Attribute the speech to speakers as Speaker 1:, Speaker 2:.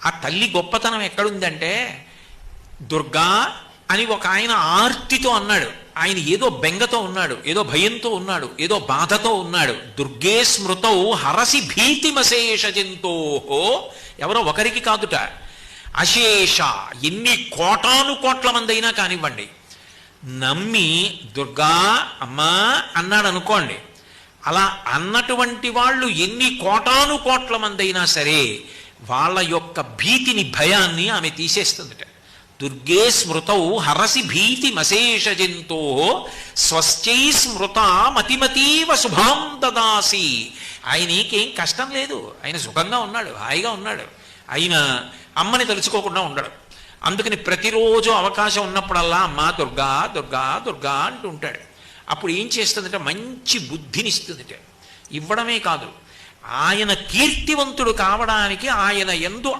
Speaker 1: ఆ తల్లి గొప్పతనం ఎక్కడుందంటే, దుర్గా అని ఒక ఆయన ఆర్తితో అన్నాడు. ఆయన ఏదో బెంగతో ఉన్నాడు, ఏదో భయంతో ఉన్నాడు, ఏదో బాధతో ఉన్నాడు. దుర్గే స్మృతౌ హరసి భీతిమశేష జంతోహో. ఎవరో ఒకరికి కాదుట, అశేష ఎన్ని కోటాను కోట్ల మంది అయినా కానివ్వండి, నమ్మి దుర్గా అమ్మా అన్నాడు అనుకోండి, అలా అన్నటువంటి వాళ్ళు ఎన్ని కోటాను కోట్ల మంది అయినా సరే వాళ్ళ యొక్క భీతిని, భయాన్ని ఆమె తీసేస్తుందిట. దుర్గే స్మృతౌ హరసి భీతిమశేష జంతో స్వశ్చై స్మృత మతిమతీవ శుభాం దదాసి. ఆయనకేం కష్టం లేదు, ఆయన సుఖంగా ఉన్నాడు, హాయిగా ఉన్నాడు. ఆయన అమ్మని తలుచుకోకుండా ఉండడు. అందుకని ప్రతిరోజు అవకాశం ఉన్నప్పుడల్లా అమ్మా దుర్గా దుర్గా దుర్గా అంటూ ఉంటాడు. అప్పుడు ఏం చేస్తుందంటే మంచి బుద్ధినిస్తుందిట. ఇవ్వడమే కాదు, ఆయన కీర్తివంతుడు కావడానికి ఆయన యందు